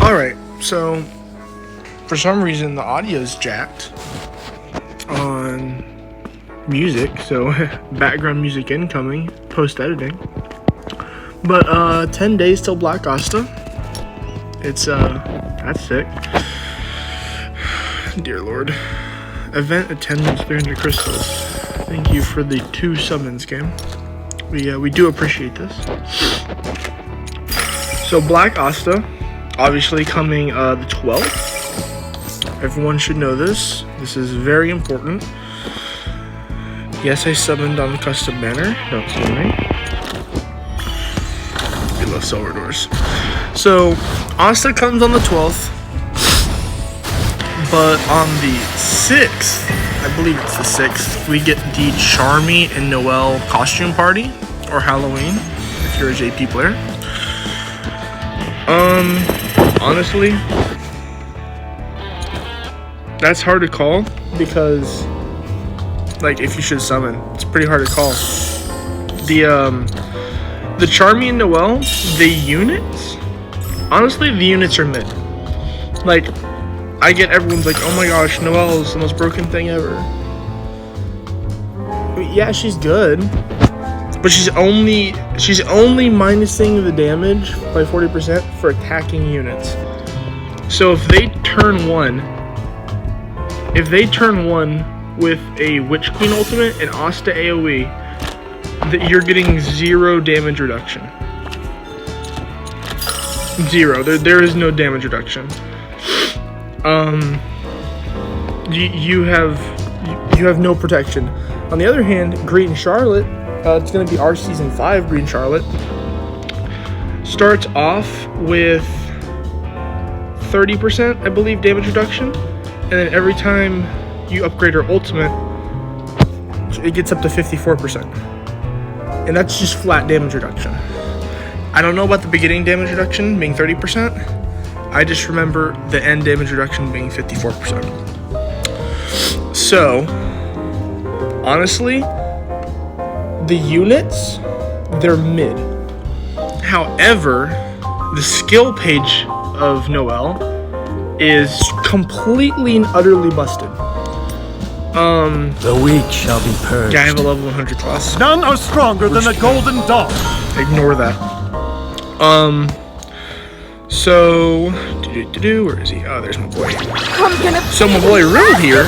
Alright, so for some reason the audio's jacked on music, so background music incoming, post-editing. But 10 days till Black Asta. It's that's sick. Dear Lord. Event attendance 300 crystals. Thank you for the 2 summons, game. We do appreciate this. So Black Asta, obviously coming the 12th. Everyone should know this. This is very important. Yes, I summoned on the custom banner. Don't kill me. We love silver doors. So Asta comes on the 12th, but on the 6th, I believe it's the 6th, we get the Charmy and Noelle costume party, or Halloween, if you're a JP player. Honestly, that's hard to call, because, like, if you should summon, it's pretty hard to call. The Charmy and Noelle, the units, honestly, the units are mid. Like, I get everyone's like, oh my gosh, Noelle's the most broken thing ever. I mean, yeah, she's good, but she's only minusing the damage by 40% for attacking units. So if they turn one with a Witch Queen ultimate and Asta AoE, that you're getting 0 damage reduction. 0. There is no damage reduction. You have no protection. On the other hand, Green Charlotte, it's going to be our season 5 Green Charlotte, starts off with 30%, I believe, damage reduction, and then every time you upgrade her ultimate, it gets up to 54%, and that's just flat damage reduction. I don't know about the beginning damage reduction being 30%. I just remember the end damage reduction being 54%. So, honestly, the units, they're mid. However, the skill page of Noelle is completely and utterly busted. The weak shall be purged. Yeah, I have a level 100 class. None are stronger than a golden dog. Ignore that. So, where is he? Oh, there's my boy. So my boy Rill here,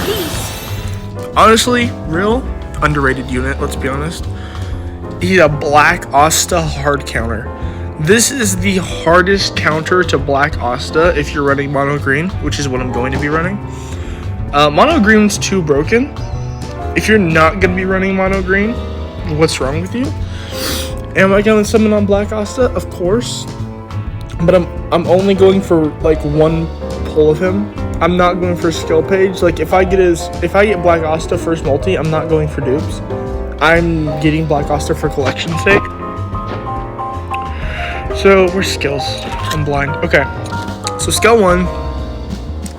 honestly, Rill, underrated unit, let's be honest. He's a Black Asta hard counter. This is the hardest counter to Black Asta if you're running Mono Green, which is what I'm going to be running. Mono Green's too broken. If you're not going to be running Mono Green, what's wrong with you? Am I going to summon on Black Asta? Of course. But I'm only going for like one pull of him. I'm not going for a skill page. Like if I get Black Asta first multi, I'm not going for dupes. I'm getting Black Asta for collection's sake. So where's skills? I'm blind. Okay. So skill 1,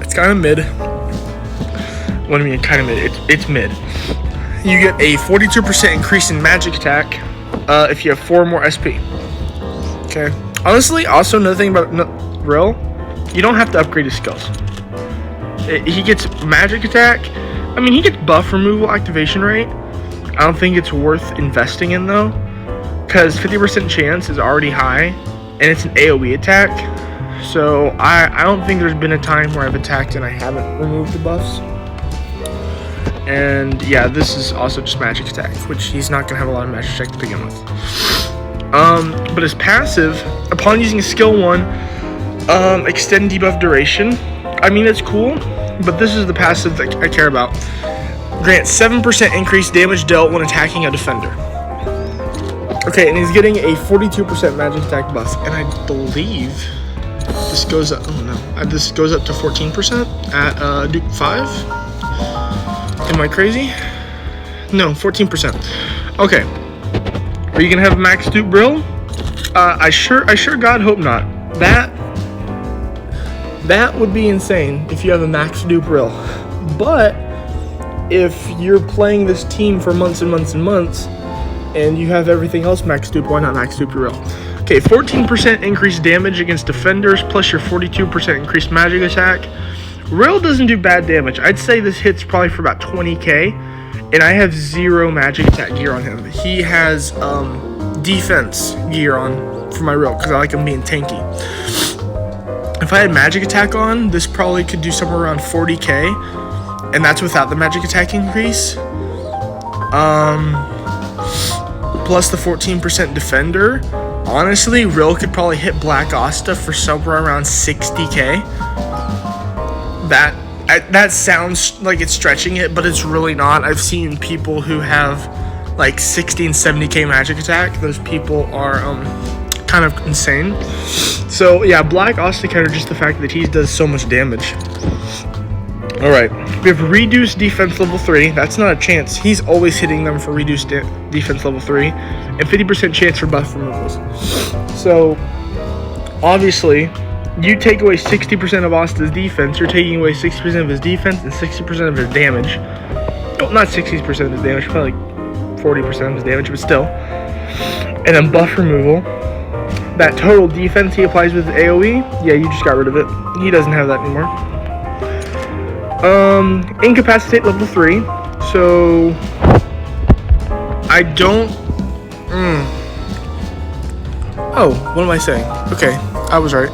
it's kind of mid. What do I mean kind of mid? It's mid. You get a 42% increase in magic attack if you have 4 more SP. Okay. Honestly, also another thing about Rill, you don't have to upgrade his skills. He gets magic attack. I mean, he gets buff removal activation rate. I don't think it's worth investing in though, because 50% chance is already high, and it's an AoE attack. So I don't think there's been a time where I've attacked and I haven't removed the buffs. And yeah, this is also just magic attack, which he's not gonna have a lot of magic attack to begin with. But his passive, upon using skill 1, extend debuff duration. I mean, it's cool, but this is the passive that I care about. Grant 7% increased damage dealt when attacking a defender. Okay, and he's getting a 42% magic attack buff, and I believe this goes up. Oh no, this goes up to 14% at Duke 5. Am I crazy? No, 14%. Okay. Are you gonna have max dupe Brill? I sure God hope not. That would be insane if you have a max dupe Brill. But if you're playing this team for months and months and months, and you have everything else max dupe, why not max dupe your Brill? Okay, Okay, 14% increased damage against defenders, plus your 42% increased magic attack. Rill doesn't do bad damage. I'd say this hits probably for about 20k, and I have 0 magic attack gear on him. He has defense gear on for my Rill, because I like him being tanky. If I had magic attack on, this probably could do somewhere around 40k, and that's without the magic attack increase. Plus the 14% defender. Honestly, Rill could probably hit Black Asta for somewhere around 60k. That sounds like it's stretching it, but it's really not. I've seen people who have like 60 and 70k magic attack. Those people are kind of insane. So yeah, Black Asta counter, just the fact that he does so much damage. Alright, we have reduced defense level 3. That's not a chance. He's always hitting them for reduced defense level 3. And 50% chance for buff removals. So, obviously, you take away 60% of Asta's defense, you're taking away 60% of his defense and 60% of his damage. Oh, not 60% of his damage, probably like 40% of his damage, but still. And then buff removal. That total defense he applies with AoE, yeah, you just got rid of it. He doesn't have that anymore. Incapacitate level 3. So I don't Oh, what am I saying? Okay, I was right.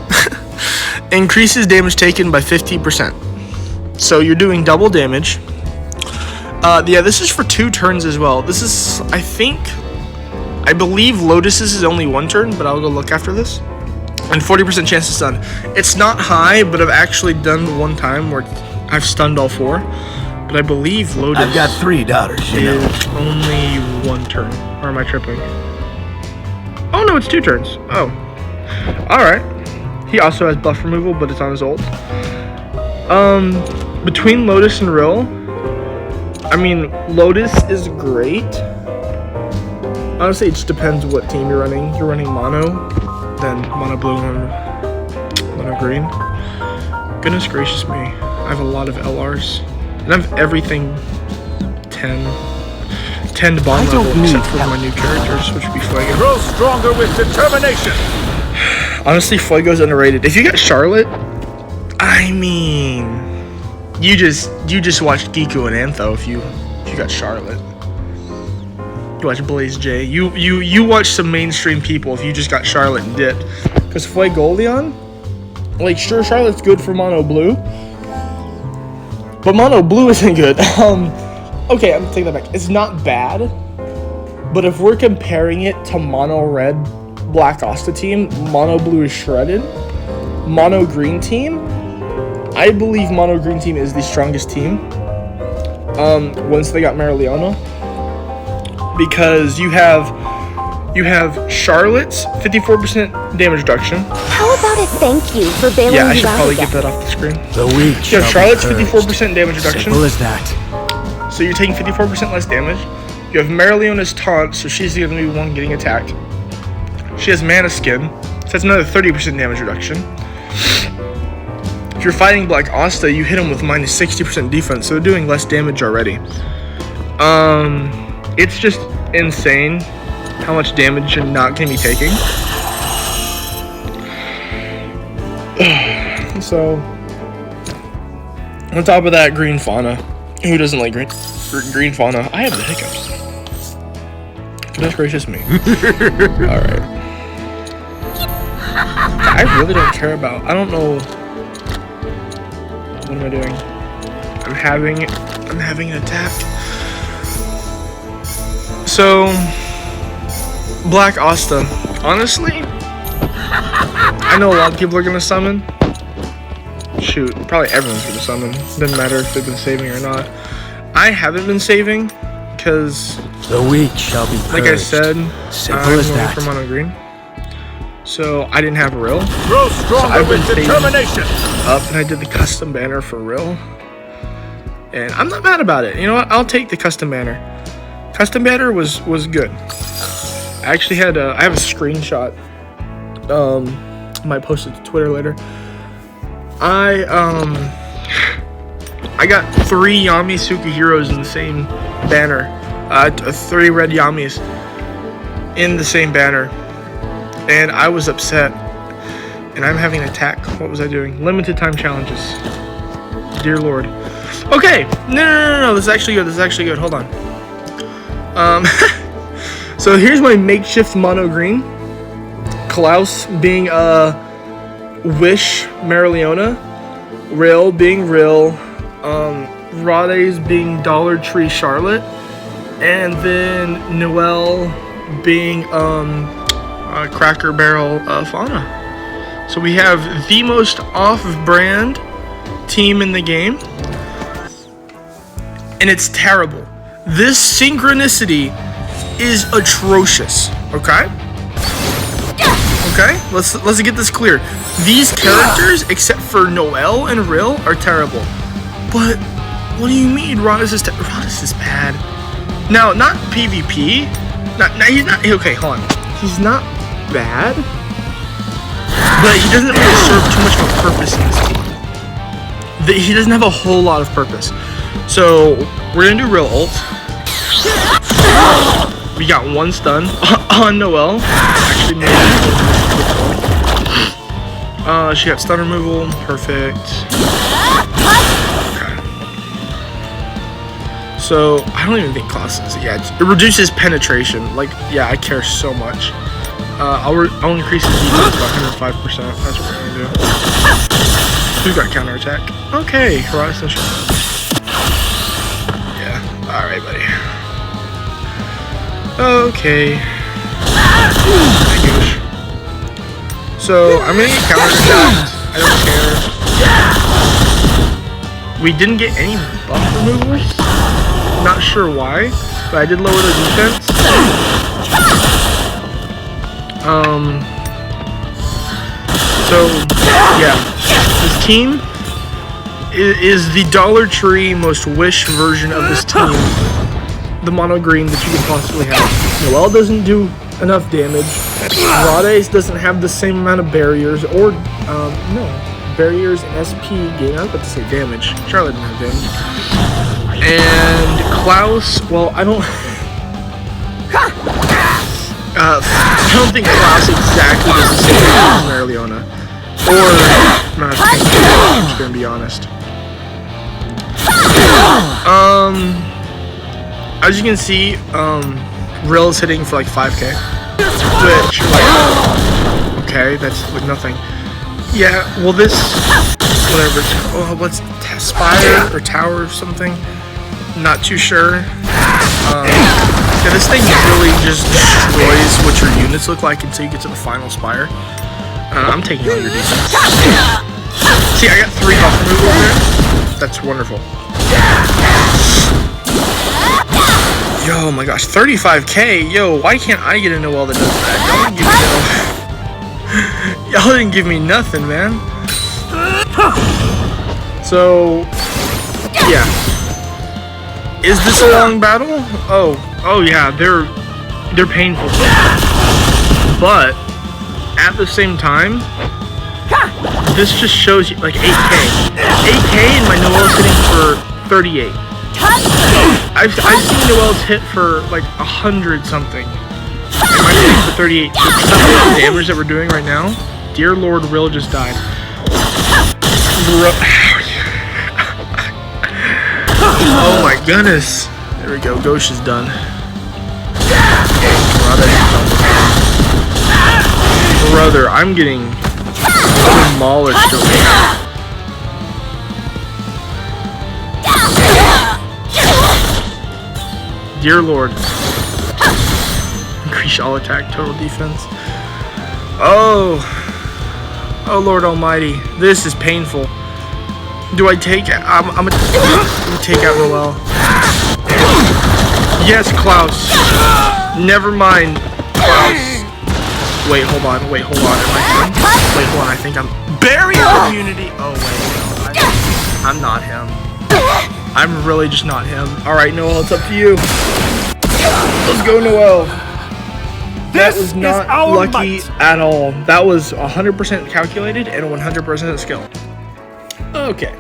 Increases damage taken by 50%. So you're doing double damage. Yeah, this is for 2 turns as well. This is, I believe Lotus's is only 1 turn, but I'll go look after this. And 40% chance to stun. It's not high, but I've actually done 1 time where I've stunned all 4. But I believe Lotus I've got 3 daughters, you know. is only 1 turn. Or am I tripping? Oh no, it's 2 turns. Oh. Alright. He also has buff removal, but it's on his ult. Between Lotus and Rill, I mean, Lotus is great. Honestly, it just depends what team you're running. If you're running mono, then mono blue and mono green. Goodness gracious me. I have a lot of LRs. And I have everything 10 to bottom level except for my new characters, which would be Fuego. Grow stronger with determination. Honestly, Fuego's underrated. If you got Charlotte, I mean, you just watched Giku and Antho if you got Charlotte. You watch Blaze J. You watch some mainstream people if you just got Charlotte and dipped. Because Fuegoleon, like, sure, Charlotte's good for mono blue, but mono blue isn't good. Okay, I'm taking that back. It's not bad, but if we're comparing it to mono red Black Asta team, mono blue is shredded. Mono green team, I believe mono green team is the strongest team. Once they got Marileona, because you have Charlotte's 54% damage reduction. How about a thank you for bailing Yeah, I you should out probably again? get that off the screen. The weak You have shall Charlotte's be purged. 54% damage reduction. Simple as that. So you're taking 54% less damage. You have Marileona's taunt, so she's going to be one getting attacked. She has Mana Skin, so that's another 30% damage reduction. If you're fighting Black Asta, you hit him with minus 60% defense, so they're doing less damage already. It's just insane how much damage you're not going to be taking. So, on top of that, Green Fauna. Who doesn't like green Fauna? I have the hiccups. Goodness gracious me. Alright. I really don't care about... I don't know... What am I doing? I'm having an attack. So... Black Asta. Honestly... I know a lot of people are gonna summon. Shoot, probably everyone's gonna summon. Doesn't matter if they've been saving or not. I haven't been saving because The weak shall be purged. like I said, Simple I'm as going that. for mono green. So I didn't have a Rill. Grow stronger I've been with saving determination. Up and I did the custom banner for Rill. And I'm not mad about it. You know what? I'll take the custom banner. Custom banner was good. I actually had I have a screenshot. I might post it to Twitter later. I got 3 Yami Suka-Heroes in the same banner. 3 red Yamis in the same banner. and I was upset. And I'm having an attack. What was I doing? Limited time challenges. Dear Lord. Okay. No. This is actually good. Hold on. So here's my makeshift mono green. Klaus being Wish Marileona. Rill being Rill. Rades being Dollar Tree Charlotte. And then Noelle being Cracker Barrel Fauna. So we have the most off-brand team in the game. And it's terrible. This synchronicity is atrocious. Okay? Okay? Let's get this clear. These characters, except for Noelle and Rill, are terrible. But what do you mean Rodis is bad? Now, not PvP. He's not. Okay, hold on. He's not bad. But he doesn't really serve too much of a purpose in this game. He doesn't have a whole lot of purpose. So, we're gonna do real ult. We got one stun on Noelle. Actually, maybe. She got stun removal. Perfect. Okay. So, I don't even think classes. Yeah, it reduces penetration. Like, yeah, I care so much. I'll increase his defense by 105%. That's what we're gonna do. Who's got counterattack? Okay, Horizon Shot. Yeah, alright, buddy. Okay. Gosh. So, I'm gonna get counterattacked. I don't care. We didn't get any buff removals. Not sure why, but I did lower the defense. So, yeah, this team is the Dollar Tree most Wish version of this team. The mono green that you can possibly have. Noelle doesn't do enough damage. Rades doesn't have the same amount of barriers, or, barriers and SP gain. I was about to say damage. Charlotte didn't have damage. And Klaus, well, I don't think Klaus exactly does the same thing as Marileona. Or Master King, I'm just gonna be honest. As you can see, Rill is hitting for like 5k. Which, like, okay, that's like nothing. Yeah, well this, whatever, what's Spire or Tower or something? Not too sure. Yeah, this thing really just destroys what your units look like until you get to the final Spire. I'm taking all your defense. See, I got 3 buff removals there. That's wonderful. Yo, my gosh, 35k. Yo, why can't I get a Noelle that does that? Y'all didn't give me nothing, man. So, yeah. Is this a long battle? Oh yeah, they're painful. But at the same time, this just shows you like 8k. 8k and my Noelle's hitting for 38. I've seen Noelle's hit for like 100 something. And mine hitting for 38. So the damage that we're doing right now, dear Lord, Rill just died. Oh my goodness. There we go. Ghost is done. Brother, I'm getting demolished over here. Dear Lord. Increase all attack, total defense. Oh Lord Almighty. This is painful. Do I take it? I'm gonna take out Noelle. Yes, Klaus. Never mind, Klaus. Wait, hold on. Am I him? Wait, hold on. I think I'm barrier immunity. Oh wait, no, I'm not him. I'm really just not him. All right, Noelle, it's up to you. Let's go, Noelle. That was not lucky at all. That was 100% calculated and 100% skill. Okay,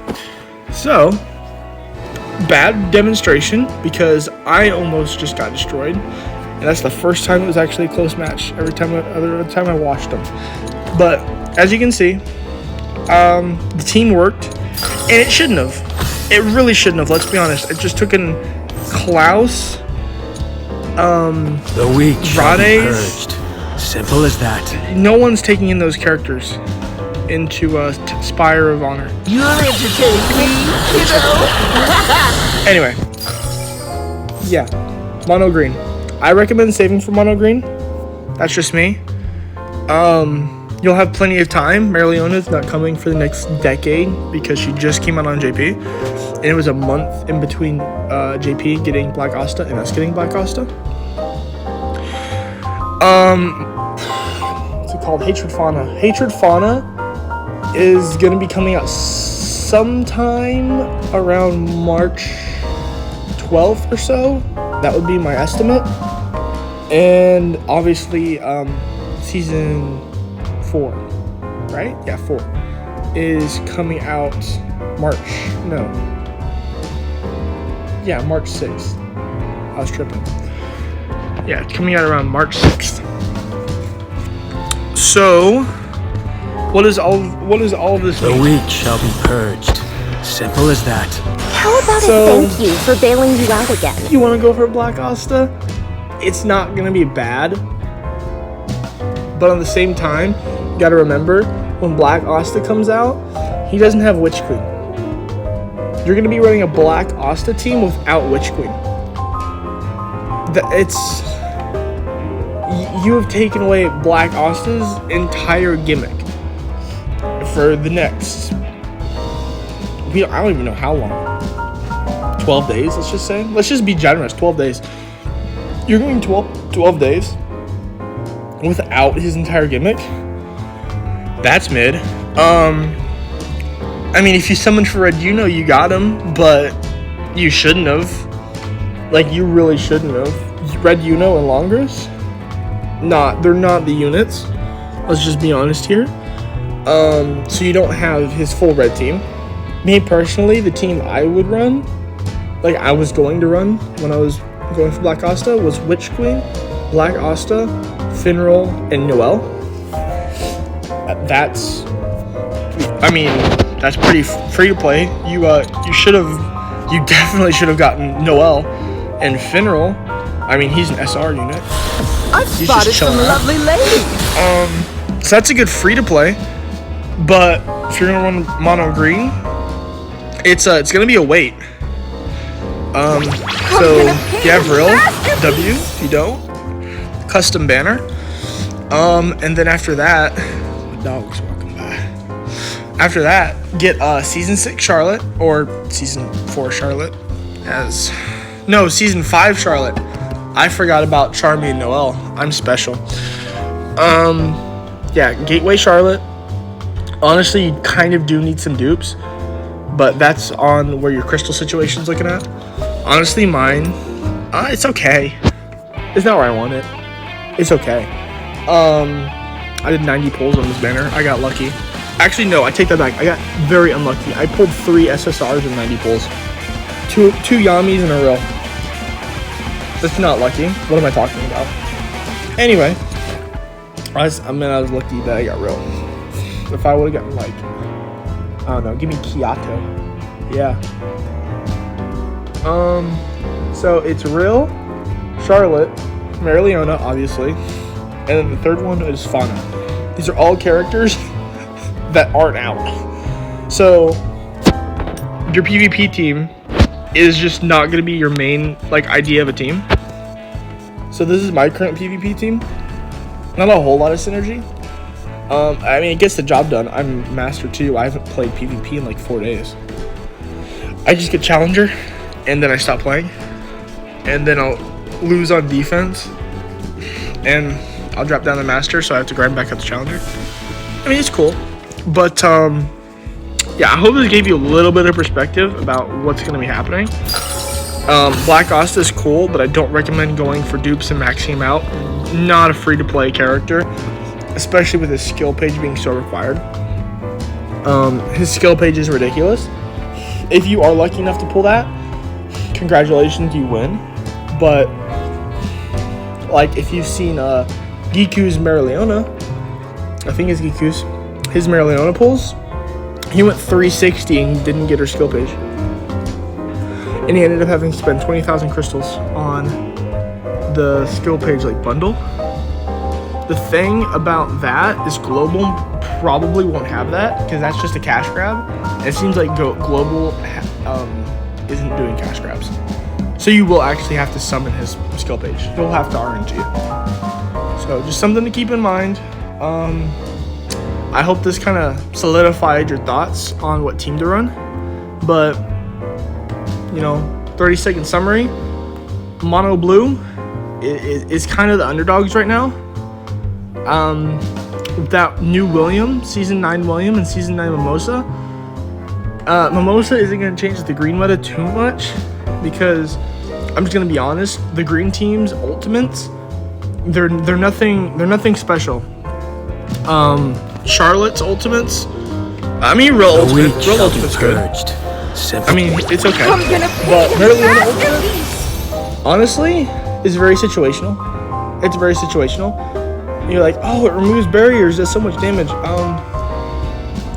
so bad demonstration because I almost just got destroyed. and that's the first time it was actually a close match. Every time I watched them, but as you can see, the team worked, and it shouldn't have. It really shouldn't have. Let's be honest. It just took in Klaus, The weak shall be Rades. purged. Simple as that. No one's taking in those characters into Spire of Honor. You're entertaining me, kiddo. Anyway, yeah, mono green. I recommend saving for mono green. That's just me. You'll have plenty of time. Marleona's not coming for the next decade because she just came out on JP, and it was a month in between JP getting Black Asta and us getting Black Asta. What's it called? Hatred Fauna. Hatred Fauna is gonna be coming out sometime around March 12th or so. That would be my estimate. And obviously, season 4, right? Yeah, 4 is coming out March 6th. I was tripping. Yeah, it's coming out around March 6th. So, what is all of this The mean? weak shall be purged. Simple as that. How about So- a thank you for bailing you out again? You want to go for Black Asta? It's not gonna be bad, but on the same time, you gotta remember when Black Asta comes out, he doesn't have Witch Queen. You're gonna be running a Black Asta team without Witch Queen. You have taken away Black Asta's entire gimmick for the next. I don't even know how long. 12 days, let's just say. Let's just be generous. 12 days. You're going 12 days without his entire gimmick. That's mid. I mean, if you summoned for Red Uno, you got him, but you shouldn't have. Like, you really shouldn't have. Red Uno and Longris, they're not the units. Let's just be honest here. So you don't have his full red team. Me personally, the team I would run, like I was going to run when I was going for Black Asta, was Witch Queen, Black Asta, Finral, and Noelle. That's pretty free to play. You definitely should have gotten Noelle and Finral. I mean, he's an SR unit. I've He's spotted just some chilling out. lovely ladies. So that's a good free to play. But if you're gonna run mono green, it's gonna be a wait. So you have real W, if you don't, custom banner. And then after that, my dog's walking by. After that, get season 6 Charlotte or season 4 Charlotte season 5 Charlotte. I forgot about Charmy and Noelle. I'm special. Yeah, Gateway Charlotte. Honestly, you kind of do need some dupes, but that's on where your crystal situation's looking at. Honestly, mine, it's okay. It's not where I want it. It's okay. I did 90 pulls on this banner. I got lucky. Actually, no, I take that back. I got very unlucky. I pulled 3 SSRs and 90 pulls. Two Yamis and a real. That's not lucky. What am I talking about? Anyway, I was lucky that I got real. If I would have gotten, like, I don't know, give me Kyoto. Yeah. So it's real, Charlotte, Marleona, obviously, and then the third one is Fauna. These are all characters that aren't out. So your PvP team is just not going to be your main, like, idea of a team. So this is my current PvP team. Not a whole lot of synergy. I mean, it gets the job done. I'm Master 2. I haven't played PvP in like 4 days. I just get Challenger, and then I stop playing. And then I'll lose on defense, and I'll drop down to Master, so I have to grind back up to Challenger. I mean, it's cool. But, yeah, I hope this gave you a little bit of perspective about what's going to be happening. Black Asta is cool, but I don't recommend going for dupes and maxing him out. Not a free-to-play character, especially with his skill page being so required. His skill page is ridiculous. If you are lucky enough to pull that, congratulations, you win. But Like if you've seen Giku's Marileona, I think it's Giku's, his Marileona pulls, he went 360 and didn't get her skill page. And he ended up having to spend 20,000 crystals on the skill page like bundle. The thing about that is Global probably won't have that because that's just a cash grab. It seems like Global isn't doing cash grabs. So you will actually have to summon his skill page. He'll have to RNG. So just something to keep in mind. I hope this kind of solidified your thoughts on what team to run. But, 30-second summary. Mono Blue is kind of the underdogs right now. With that new William, Season 9 William and Season 9 Mimosa. Mimosa isn't going to change the green meta too much because I'm just going to be honest, the green team's ultimates, they're nothing special. Charlotte's ultimates, real ultimate's good. It's okay. But Marileona ultimate, honestly, is very situational. It's very situational. You're like, oh, it removes barriers, does so much damage.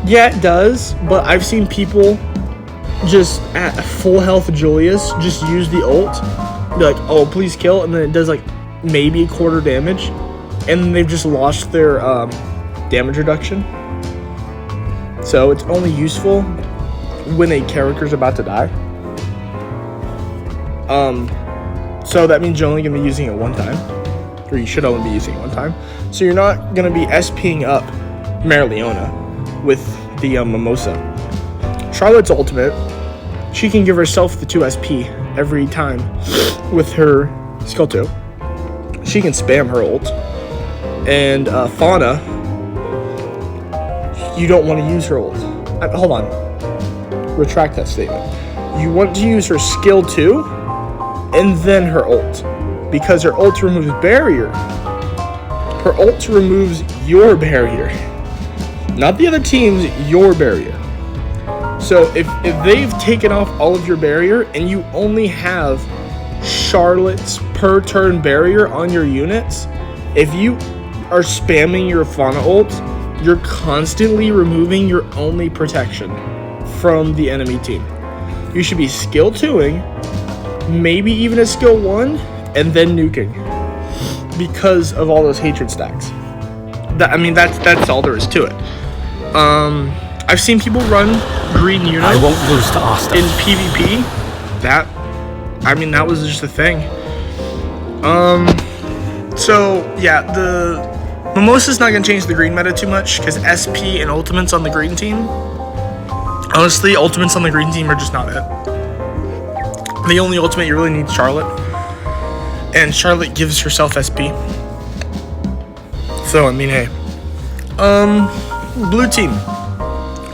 Yeah, it does, but I've seen people just at full health Julius just use the ult, be like, oh, please kill, and then it does like maybe a quarter damage, and then they've just lost their damage reduction. So it's only useful when a character's about to die. So that means you're only going to be using it one time, or you should only be using it one time. So you're not going to be SPing up Marileona with the Mimosa. Charlotte's ultimate, she can give herself the 2 SP every time with her skill 2. She can spam her ult. And Fauna, you don't want to use her ult. Hold on. Retract that statement. You want to use her skill 2 and then her ult. Because her ult removes barrier. Her ult removes your barrier. Not the other team's, your barrier. So if they've taken off all of your barrier and you only have Charlotte's per turn barrier on your units, if you are spamming your Fauna ult, you're constantly removing your only protection from the enemy team. You should be skill 2ing, maybe even a skill 1, and then nuking. Because of all those hatred stacks. That's all there is to it. I've seen people run green units. I won't lose to Asta in PvP. That was just a thing. So yeah, the Mimosa's not gonna change the green meta too much because SP and ultimates on the green team. Honestly, ultimates on the green team are just not it. The only ultimate you really need is Charlotte, and Charlotte gives herself SP. So hey. Blue team.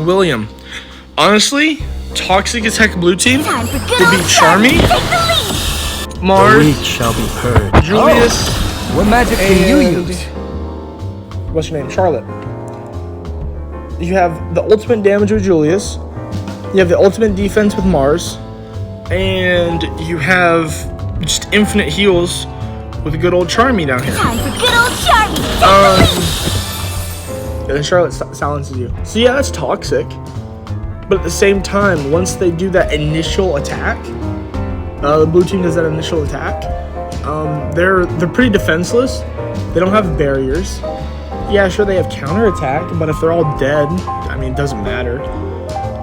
William. Honestly, toxic as heck blue team would be Charmy, Mars, the weak shall be purged. Julius, What magic can you use? What's your name? Charlotte. You have the ultimate damage with Julius. You have the ultimate defense with Mars. And you have just infinite heals with a good old Charmy down here. Time for good old Charmy. And Charlotte silences you. So yeah, that's toxic. But at the same time, once they do that initial attack, the blue team does that initial attack, they're pretty defenseless. They don't have barriers. Yeah, sure, they have counterattack, but if they're all dead, it doesn't matter.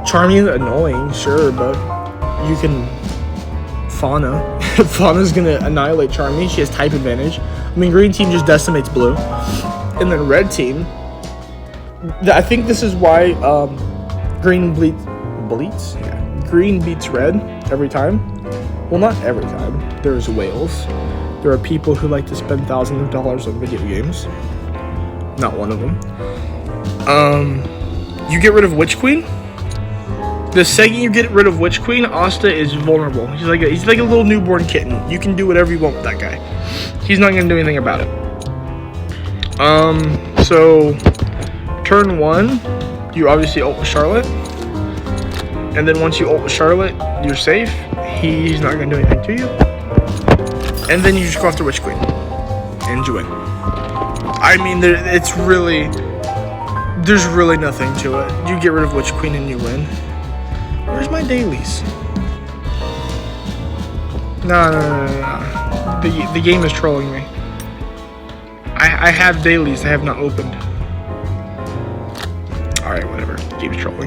Charmy is annoying, sure, but you can Fauna. Fauna's gonna annihilate Charmy. She has type advantage. Green team just decimates blue. And then red team, I think this is why green bleats? Yeah. Green beats red every time. Well, not every time. There's whales. There are people who like to spend thousands of dollars on video games. Not one of them. You get rid of Witch Queen. The second you get rid of Witch Queen, Asta is vulnerable. He's like a little newborn kitten. You can do whatever you want with that guy. He's not gonna do anything about it. So turn 1, you obviously ult with Charlotte. And then once you ult with Charlotte, you're safe. He's not gonna do anything to you. And then you just go after Witch Queen. and you win. I mean, there's really nothing to it. You get rid of Witch Queen and you win. Where's my dailies? No. The game is trolling me. I have dailies I have not opened. Alright, whatever. The game is trolling.